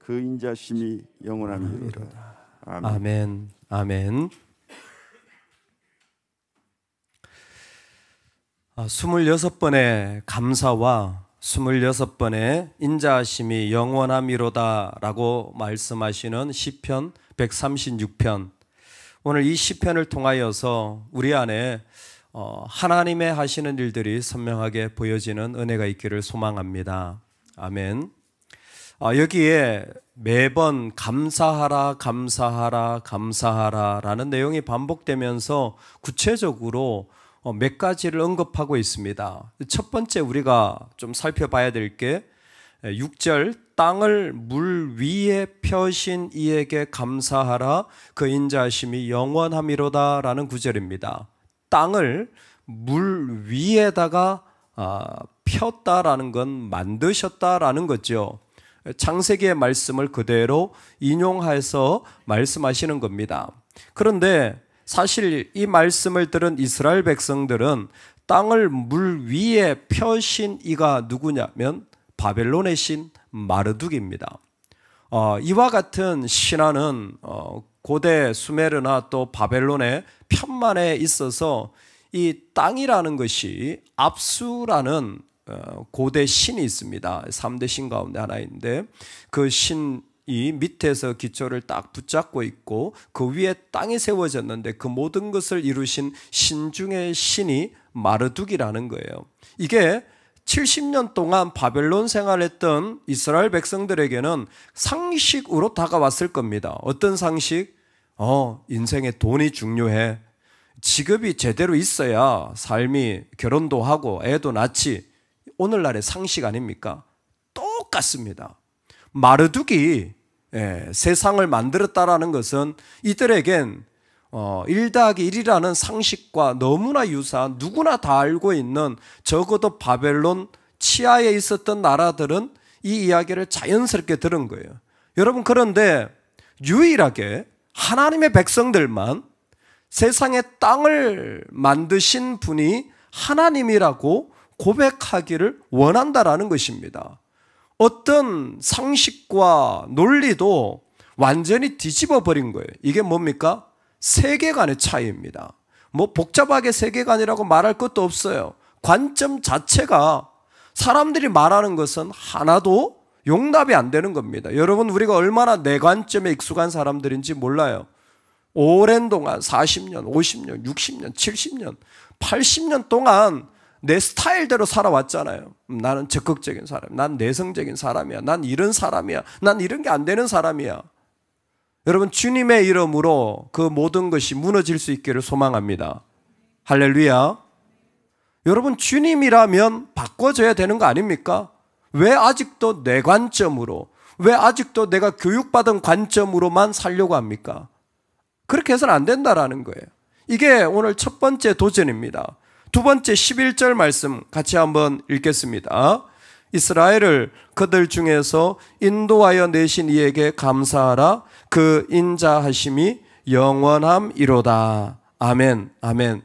그 인자심이 영원함이로다. 아멘. 아멘. 아멘. 26번의 감사와 26번의 인자하심이 영원함이로다 라고 말씀하시는 시편 136편. 오늘 이 시편을 통하여서 우리 안에 하나님의 하시는 일들이 선명하게 보여지는 은혜가 있기를 소망합니다. 아멘. 여기에 매번 감사하라, 감사하라, 감사하라 라는 내용이 반복되면서 구체적으로 몇 가지를 언급하고 있습니다. 첫 번째 우리가 좀 살펴봐야 될 게 6절 땅을 물 위에 펴신 이에게 감사하라 그 인자하심이 영원함이로다 라는 구절입니다. 땅을 물 위에다가 폈다라는 건 만드셨다라는 거죠. 창세기의 말씀을 그대로 인용해서 말씀하시는 겁니다. 그런데 사실 이 말씀을 들은 이스라엘 백성들은 땅을 물 위에 펴신 이가 누구냐면 바벨론의 신 마르둑입니다. 이와 같은 신화는 고대 수메르나 또 바벨론의 편만에 있어서 이 땅이라는 것이 압수라는 고대 신이 있습니다. 3대 신 가운데 하나인데 그 신이 밑에서 기초를 딱 붙잡고 있고 그 위에 땅이 세워졌는데 그 모든 것을 이루신 신 중의 신이 마르둑이라는 거예요. 이게 70년 동안 바벨론 생활했던 이스라엘 백성들에게는 상식으로 다가왔을 겁니다. 어떤 상식? 인생에 돈이 중요해. 직업이 제대로 있어야 삶이 결혼도 하고 애도 낳지. 오늘날의 상식 아닙니까? 똑같습니다. 마르둑이 세상을 만들었다라는 것은 이들에겐 1 더하기 1이라는 상식과 너무나 유사한 누구나 다 알고 있는 적어도 바벨론 치하에 있었던 나라들은 이 이야기를 자연스럽게 들은 거예요. 여러분 그런데 유일하게 하나님의 백성들만 세상의 땅을 만드신 분이 하나님이라고 고백하기를 원한다라는 것입니다. 어떤 상식과 논리도 완전히 뒤집어 버린 거예요. 이게 뭡니까? 세계관의 차이입니다. 뭐 복잡하게 세계관이라고 말할 것도 없어요. 관점 자체가 사람들이 말하는 것은 하나도 용납이 안 되는 겁니다. 여러분 우리가 얼마나 내 관점에 익숙한 사람들인지 몰라요. 오랜 동안 40년, 50년, 60년, 70년, 80년 동안 내 스타일대로 살아왔잖아요. 나는 적극적인 사람, 난 내성적인 사람이야, 난 이런 사람이야, 난 이런 게 안 되는 사람이야. 여러분 주님의 이름으로 그 모든 것이 무너질 수 있기를 소망합니다. 할렐루야. 여러분 주님이라면 바꿔줘야 되는 거 아닙니까? 왜 아직도 내 관점으로, 왜 아직도 내가 교육받은 관점으로만 살려고 합니까? 그렇게 해서는 안 된다라는 거예요. 이게 오늘 첫 번째 도전입니다. 두 번째 11절 말씀 같이 한번 읽겠습니다. 이스라엘을 그들 중에서 인도하여 내신 이에게 감사하라 그 인자하심이 영원함이로다. 아멘. 아멘.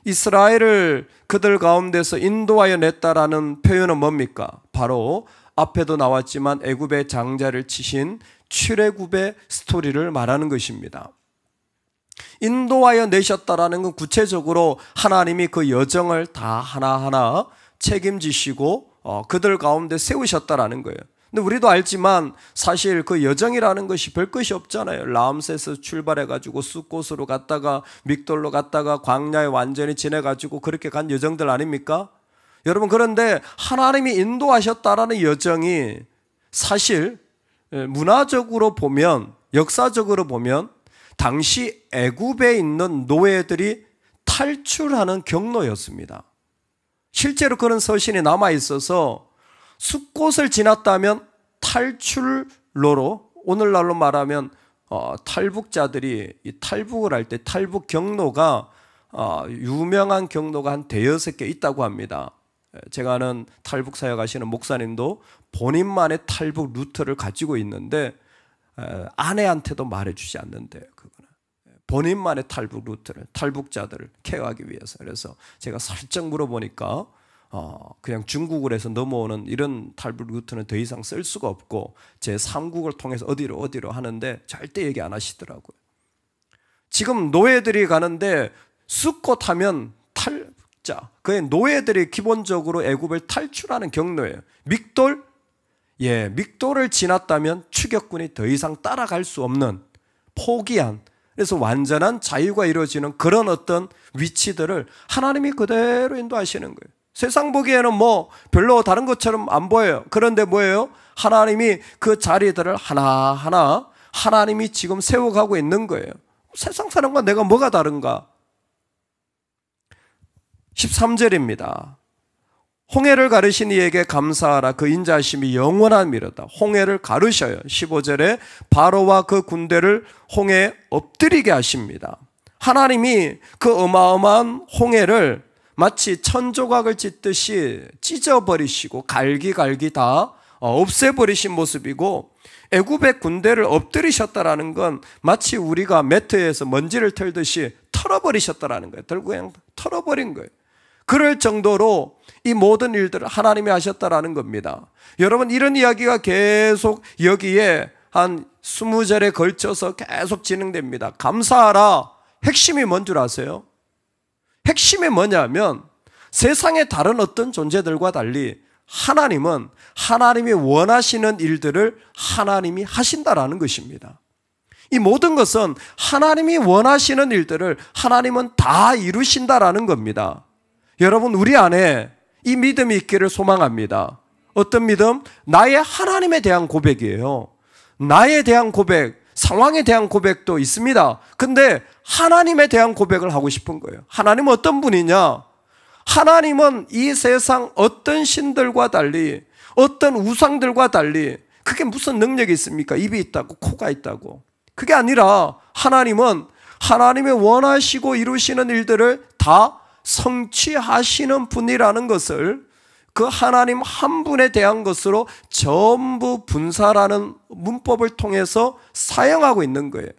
이스라엘을 그들 가운데서 인도하여 냈다라는 표현은 뭡니까? 바로 앞에도 나왔지만 애굽의 장자를 치신 출애굽의 스토리를 말하는 것입니다. 인도하여 내셨다라는 건 구체적으로 하나님이 그 여정을 다 하나하나 책임지시고 그들 가운데 세우셨다라는 거예요. 근데 우리도 알지만 사실 그 여정이라는 것이 별 것이 없잖아요. 라암세스 출발해가지고 숫곳으로 갔다가 믹돌로 갔다가 광야에 완전히 지내가지고 그렇게 간 여정들 아닙니까? 여러분 그런데 하나님이 인도하셨다라는 여정이 사실 문화적으로 보면 역사적으로 보면 당시 애굽에 있는 노예들이 탈출하는 경로였습니다. 실제로 그런 서신이 남아있어서 숫곳을 지났다면 탈출로로 오늘날로 말하면 탈북자들이 이 탈북을 할 때 탈북 경로가 유명한 경로가 한 대여섯 개 있다고 합니다. 제가 아는 탈북 사역하시는 목사님도 본인만의 탈북 루트를 가지고 있는데 아내한테도 말해주지 않는데요. 그거는 본인만의 탈북 루트를 탈북자들을 케어하기 위해서. 그래서 제가 살짝 물어보니까 그냥 중국을 해서 넘어오는 이런 탈북 루트는 더 이상 쓸 수가 없고 제3국을 통해서 어디로 하는데 절대 얘기 안 하시더라고요. 지금 노예들이 가는데 쑥꽃 하면 탈자, 그게 노예들이 기본적으로 애굽을 탈출하는 경로예요. 믹돌? 예, 믹돌을 지났다면 추격군이 더 이상 따라갈 수 없는 포기한, 그래서 완전한 자유가 이루어지는 그런 어떤 위치들을 하나님이 그대로 인도하시는 거예요. 세상 보기에는 뭐 별로 다른 것처럼 안 보여요. 그런데 뭐예요? 하나님이 그 자리들을 하나하나 하나님이 지금 세워가고 있는 거예요. 세상 사람과 내가 뭐가 다른가? 13절입니다. 홍해를 가르신 이에게 감사하라. 그 인자하심이 영원함이로다. 홍해를 가르셔요. 15절에 바로와 그 군대를 홍해에 엎드리게 하십니다. 하나님이 그 어마어마한 홍해를 마치 천조각을 찢듯이 찢어버리시고 갈기갈기 다 없애버리신 모습이고, 애굽의 군대를 엎드리셨다라는 건 마치 우리가 매트에서 먼지를 털듯이 털어버리셨다라는 거예요. 결국 그냥 털어버린 거예요. 그럴 정도로 이 모든 일들을 하나님이 하셨다라는 겁니다. 여러분, 이런 이야기가 계속 여기에 한 20절에 걸쳐서 계속 진행됩니다. 감사하라. 핵심이 뭔 줄 아세요? 핵심이 뭐냐면 세상의 다른 어떤 존재들과 달리 하나님은 하나님이 원하시는 일들을 하나님이 하신다라는 것입니다. 이 모든 것은 하나님이 원하시는 일들을 하나님은 다 이루신다라는 겁니다. 여러분, 우리 안에 이 믿음이 있기를 소망합니다. 어떤 믿음? 나의 하나님에 대한 고백이에요. 나에 대한 고백, 상황에 대한 고백도 있습니다. 근데 하나님에 대한 고백을 하고 싶은 거예요. 하나님은 어떤 분이냐? 하나님은 이 세상 어떤 신들과 달리, 어떤 우상들과 달리 그게 무슨 능력이 있습니까? 입이 있다고, 코가 있다고. 그게 아니라 하나님은 하나님의 원하시고 이루시는 일들을 다 성취하시는 분이라는 것을 그 하나님 한 분에 대한 것으로 전부 분사라는 문법을 통해서 사용하고 있는 거예요.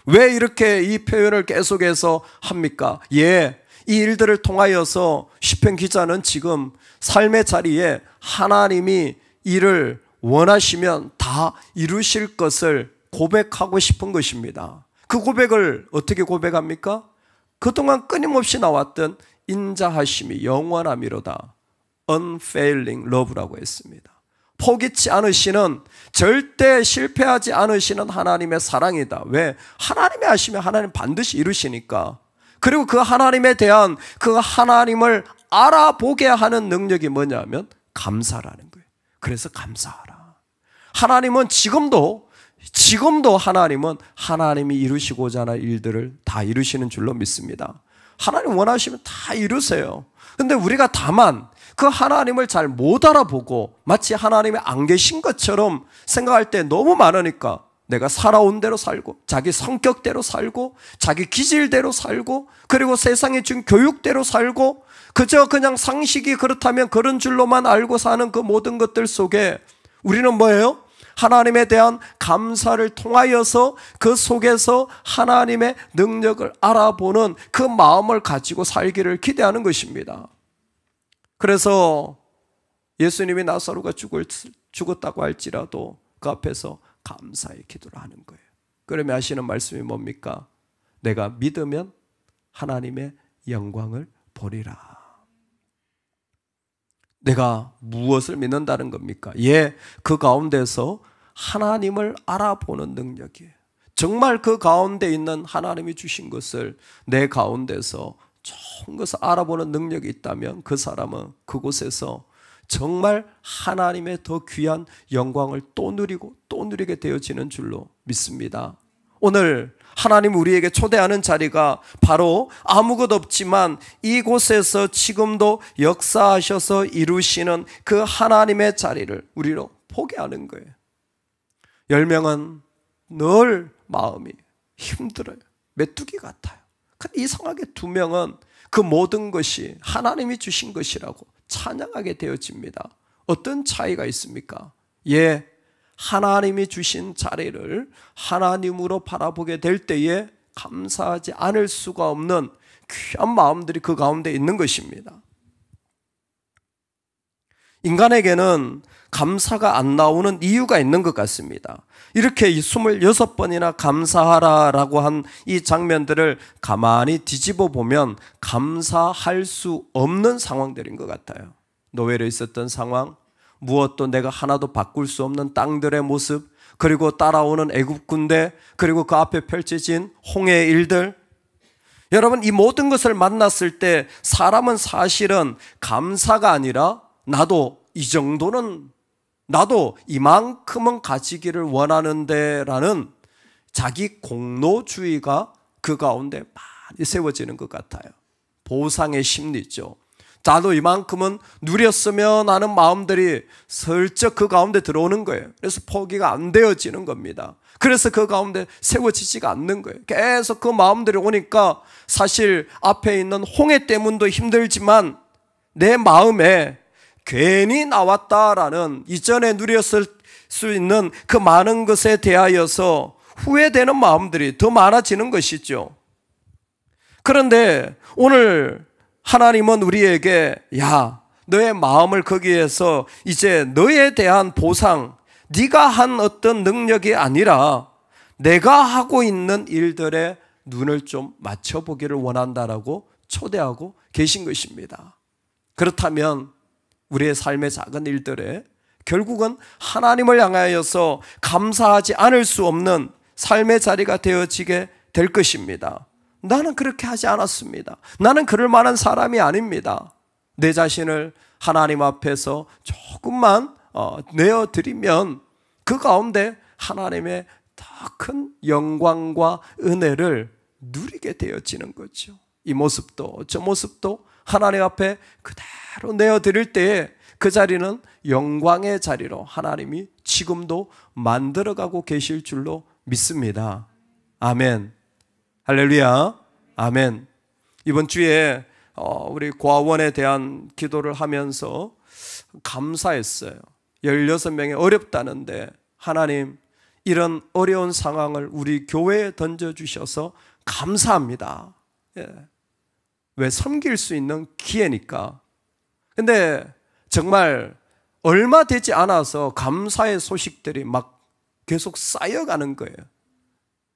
왜 이렇게 이 표현을 계속해서 합니까? 예, 이 일들을 통하여서 시편 기자는 지금 삶의 자리에 하나님이 이를 원하시면 다 이루실 것을 고백하고 싶은 것입니다. 그 고백을 어떻게 고백합니까? 그동안 끊임없이 나왔던 인자하심이 영원함이로다. unfailing love라고 했습니다. 포기치 않으시는, 절대 실패하지 않으시는 하나님의 사랑이다. 왜? 하나님이 하시면 하나님 반드시 이루시니까. 그리고 그 하나님에 대한 그 하나님을 알아보게 하는 능력이 뭐냐면 감사라는 거예요. 그래서 감사하라. 하나님은 지금도 하나님은 하나님이 이루시고자 하는 일들을 다 이루시는 줄로 믿습니다. 하나님 원하시면 다 이루세요. 근데 우리가 다만 그 하나님을 잘 못 알아보고 마치 하나님이 안 계신 것처럼 생각할 때 너무 많으니까 내가 살아온 대로 살고, 자기 성격대로 살고, 자기 기질대로 살고, 그리고 세상에 준 교육대로 살고, 그저 그냥 상식이 그렇다면 그런 줄로만 알고 사는 그 모든 것들 속에 우리는 뭐예요? 하나님에 대한 감사를 통하여서 그 속에서 하나님의 능력을 알아보는 그 마음을 가지고 살기를 기대하는 것입니다. 그래서 예수님이 나사로가 죽었다고 할지라도 그 앞에서 감사의 기도를 하는 거예요. 그러면 하시는 말씀이 뭡니까? 내가 믿으면 하나님의 영광을 보리라. 내가 무엇을 믿는다는 겁니까? 예, 그 가운데서 하나님을 알아보는 능력이에요. 정말 그 가운데 있는 하나님이 주신 것을 내 가운데서 좋은 것을 알아보는 능력이 있다면 그 사람은 그곳에서 정말 하나님의 더 귀한 영광을 또 누리고 또 누리게 되어지는 줄로 믿습니다. 오늘 하나님 우리에게 초대하는 자리가 바로 아무것도 없지만 이곳에서 지금도 역사하셔서 이루시는 그 하나님의 자리를 우리로 보게 하는 거예요. 10명은 늘 마음이 힘들어요. 메뚜기 같아요. 근데 이상하게 2명은 그 모든 것이 하나님이 주신 것이라고 찬양하게 되어집니다. 어떤 차이가 있습니까? 예, 하나님이 주신 자리를 하나님으로 바라보게 될 때에 감사하지 않을 수가 없는 귀한 마음들이 그 가운데 있는 것입니다. 인간에게는 감사가 안 나오는 이유가 있는 것 같습니다. 이렇게 26번이나 감사하라라고 한 이 장면들을 가만히 뒤집어 보면 감사할 수 없는 상황들인 것 같아요. 노예로 있었던 상황, 무엇도 내가 하나도 바꿀 수 없는 땅들의 모습, 그리고 따라오는 애굽 군대, 그리고 그 앞에 펼쳐진 홍해의 일들. 여러분, 이 모든 것을 만났을 때 사람은 사실은 감사가 아니라 나도 이 정도는, 나도 이만큼은 가지기를 원하는데 라는 자기 공로주의가 그 가운데 많이 세워지는 것 같아요. 보상의 심리죠. 나도 이만큼은 누렸으면 하는 마음들이 슬쩍 그 가운데 들어오는 거예요. 그래서 포기가 안 되어지는 겁니다. 그래서 그 가운데 세워지지가 않는 거예요. 계속 그 마음들이 오니까 사실 앞에 있는 홍해 때문도 힘들지만 내 마음에 괜히 나왔다라는, 이전에 누렸을 수 있는 그 많은 것에 대하여서 후회되는 마음들이 더 많아지는 것이죠. 그런데 오늘 하나님은 우리에게, 야, 너의 마음을 거기에서 이제 너에 대한 보상, 네가 한 어떤 능력이 아니라 내가 하고 있는 일들에 눈을 좀 맞춰보기를 원한다라고 초대하고 계신 것입니다. 그렇다면 우리의 삶의 작은 일들에 결국은 하나님을 향하여서 감사하지 않을 수 없는 삶의 자리가 되어지게 될 것입니다. 나는 그렇게 하지 않았습니다. 나는 그럴 만한 사람이 아닙니다. 내 자신을 하나님 앞에서 조금만 내어드리면 그 가운데 하나님의 더 큰 영광과 은혜를 누리게 되어지는 거죠. 이 모습도 저 모습도 하나님 앞에 그대로 내어드릴 때에 그 자리는 영광의 자리로 하나님이 지금도 만들어가고 계실 줄로 믿습니다. 아멘. 할렐루야. 아멘. 이번 주에 우리 고아원에 대한 기도를 하면서 감사했어요. 16명이 어렵다는데 하나님, 이런 어려운 상황을 우리 교회에 던져주셔서 감사합니다. 예. 왜? 섬길 수 있는 기회니까. 근데 정말 얼마 되지 않아서 감사의 소식들이 막 계속 쌓여가는 거예요.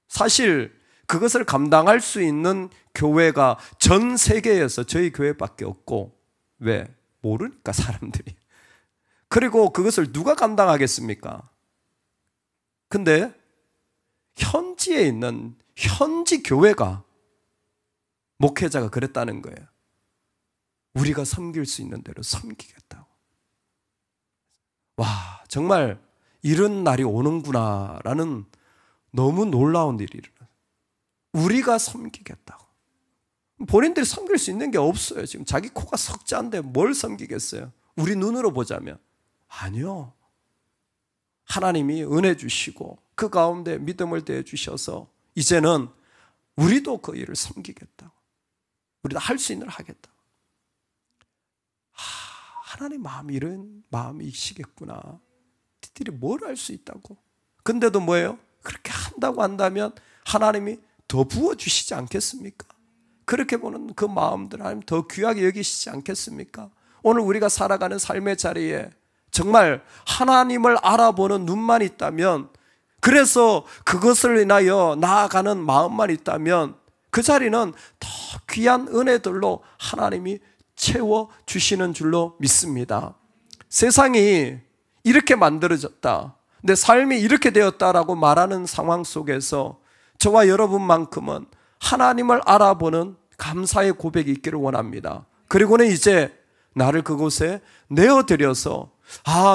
사실 그것을 감당할 수 있는 교회가 전 세계에서 저희 교회밖에 없고, 왜? 모르니까 사람들이. 그리고 그것을 누가 감당하겠습니까? 근데 현지에 있는 현지 교회가, 목회자가 그랬다는 거예요. 우리가 섬길 수 있는 대로 섬기겠다고. 와, 정말 이런 날이 오는구나라는 너무 놀라운 일이 일어나요. 우리가 섬기겠다고. 본인들이 섬길 수 있는 게 없어요. 지금 자기 코가 석자인데 뭘 섬기겠어요? 우리 눈으로 보자면. 아니요. 하나님이 은혜 주시고 그 가운데 믿음을 대해 주셔서 이제는 우리도 그 일을 섬기겠다고. 우리도 할 수 있는 일 하겠다고. 하나님 마음이 이런 마음이시겠구나. 니들이 뭘 할 수 있다고. 근데도 뭐예요? 그렇게 한다고 한다면 하나님이 더 부어주시지 않겠습니까? 그렇게 보는 그 마음들 하나님 더 귀하게 여기시지 않겠습니까? 오늘 우리가 살아가는 삶의 자리에 정말 하나님을 알아보는 눈만 있다면, 그래서 그것을 인하여 나아가는 마음만 있다면 그 자리는 더 귀한 은혜들로 하나님이 채워주시는 줄로 믿습니다. 세상이 이렇게 만들어졌다, 내 삶이 이렇게 되었다라고 말하는 상황 속에서 저와 여러분만큼은 하나님을 알아보는 감사의 고백이 있기를 원합니다. 그리고는 이제 나를 그곳에 내어드려서,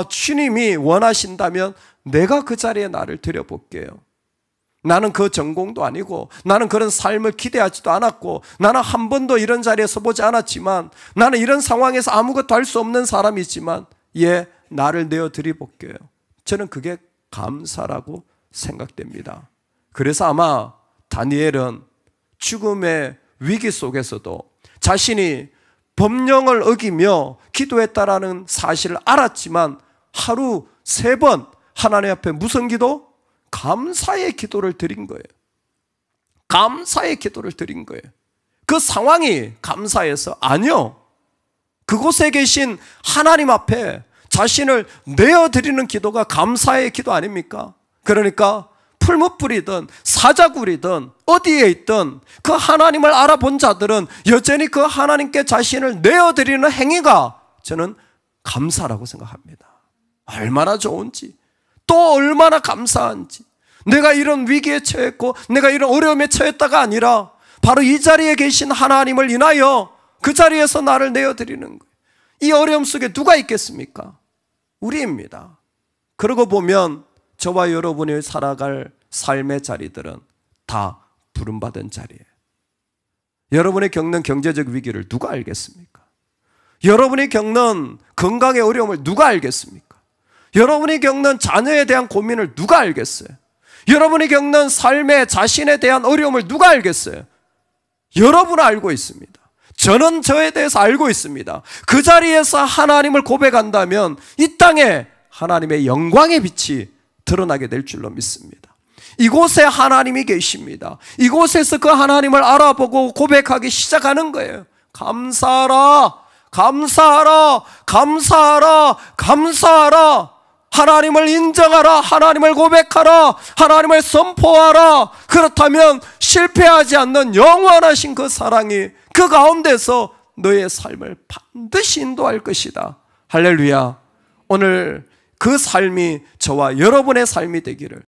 주님이 원하신다면 내가 그 자리에 나를 드려볼게요. 나는 그 전공도 아니고, 나는 그런 삶을 기대하지도 않았고, 나는 한 번도 이런 자리에 서보지 않았지만, 나는 이런 상황에서 아무것도 할 수 없는 사람이지만, 나를 내어드려볼게요. 저는 그게 감사라고 생각됩니다. 그래서 아마 다니엘은 죽음의 위기 속에서도 자신이 법령을 어기며 기도했다라는 사실을 알았지만 하루 3번 하나님 앞에 무슨 기도? 감사의 기도를 드린 거예요. 감사의 기도를 드린 거예요. 그 상황이 감사해서? 아니요. 그곳에 계신 하나님 앞에 자신을 내어드리는 기도가 감사의 기도 아닙니까? 그러니까 풀무불이든 사자굴이든 어디에 있든 그 하나님을 알아본 자들은 여전히 그 하나님께 자신을 내어드리는 행위가 저는 감사라고 생각합니다. 얼마나 좋은지, 또 얼마나 감사한지. 내가 이런 위기에 처했고 내가 이런 어려움에 처했다가 아니라 바로 이 자리에 계신 하나님을 인하여 그 자리에서 나를 내어드리는 거예요. 이 어려움 속에 누가 있겠습니까? 우리입니다. 그러고 보면 저와 여러분이 살아갈 삶의 자리들은 다 부름받은 자리예요. 여러분이 겪는 경제적 위기를 누가 알겠습니까? 여러분이 겪는 건강의 어려움을 누가 알겠습니까? 여러분이 겪는 자녀에 대한 고민을 누가 알겠어요? 여러분이 겪는 삶의 자신에 대한 어려움을 누가 알겠어요? 여러분은 알고 있습니다. 저는 저에 대해서 알고 있습니다. 그 자리에서 하나님을 고백한다면 이 땅에 하나님의 영광의 빛이 드러나게 될 줄로 믿습니다. 이곳에 하나님이 계십니다. 이곳에서 그 하나님을 알아보고 고백하기 시작하는 거예요. 감사하라, 감사하라, 감사하라, 감사하라. 하나님을 인정하라, 하나님을 고백하라, 하나님을 선포하라. 그렇다면 실패하지 않는 영원하신 그 사랑이 그 가운데서 너의 삶을 반드시 인도할 것이다. 할렐루야. 오늘 그 삶이 저와 여러분의 삶이 되기를